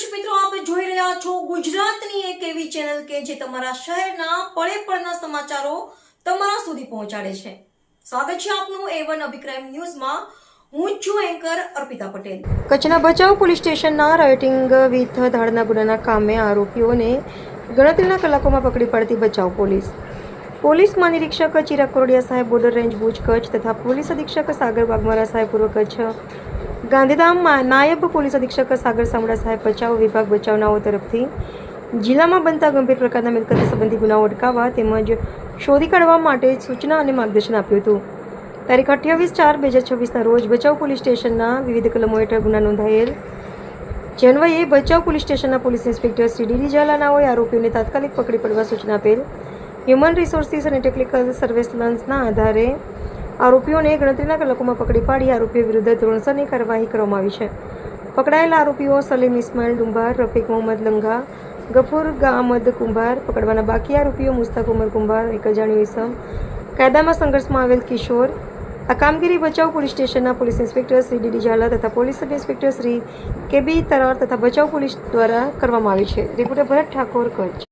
દર્શક મિત્રો, આપ જોઈ રહ્યા છો ગુજરાતની એક એવી ચેનલ કે જે તમારા શહેરના પળે પળના સમાચારો તમારા સુધી પહોંચાડે છે. સ્વાગત છે આપનું A1 અભિક્રાઇમ ન્યૂઝમાં. હું છું એન્કર અર્પિતા પટેલ. કચ્છના ભચાઉ પોલીસ સ્ટેશનના રાયોટિંગ વિથ ધાડના ગુનાના કામે આરોપીઓને ગણતરીના કલાકોમાં પકડી પાડતી ભચાઉ પોલીસ મહાનિરીક્ષક ચિરાગ કોરડિયા સાહેબ, બોર્ડર રેન્જ ભુજ કચ્છ તથા પોલીસ અધિક્ષક સાગર વાઘમારા સાહેબ, પૂર્વ કચ્છ ગાંધીધામ, નાયબ પોલીસ અધિક્ષક સાગર સામડા સાહેબ, ભચાઉ વિભાગ ભચાઉનાઓ તરફથી જિલ્લામાં બનતા ગંભીર પ્રકારના મિલકત સંબંધી ગુનાઓ અટકાવવા તેમજ શોધી કાઢવા માટે સૂચના અને માર્ગદર્શન આપ્યું હતું. તારીખ 28/4/2026ના રોજ ભચાઉ પોલીસ સ્ટેશનના વિવિધ કલમો હેઠળ ગુના નોંધાયેલ જેન્વયે ભચાઉ પોલીસ સ્ટેશનના પોલીસ ઇન્સ્પેક્ટર શ્રી ડી ઝાલાનાઓએ આરોપીઓને તાત્કાલિક પકડી પાડવા સૂચના આપેલ. હ્યુમન રિસોર્સિસ અને ટેકનિકલ સર્વેલન્સના આધારે આરોપીઓને ગણતરીના કલાકોમાં પકડી પાડી આરોપીઓ વિરુદ્ધ ધોરણસરની કાર્યવાહી કરવામાં આવી છે. પકડાયેલા આરોપીઓ સલીમ ઇસ્માઇલ ડુંભાર, રફીક મોહમ્મદ લંગા, ગફુર ગામદ કુંભાર. પકડવાના બાકી આરોપીઓ મુસ્તાક ઉમર કુંભાર, એક અજાણ્યો ઇસમ, કાયદામાં સંઘર્ષમાં આવેલ કિશોર. આ કામગીરી ભચાઉ પોલીસ સ્ટેશનના police inspector Shri D Jhala તથા પોલીસ સબ ઇન્સ્પેક્ટર શ્રી કે બી તરાર તથા ભચાઉ પોલીસ દ્વારા કરવામાં આવી છે. રિપોર્ટર ભરત ઠાકોર, કચ્છ.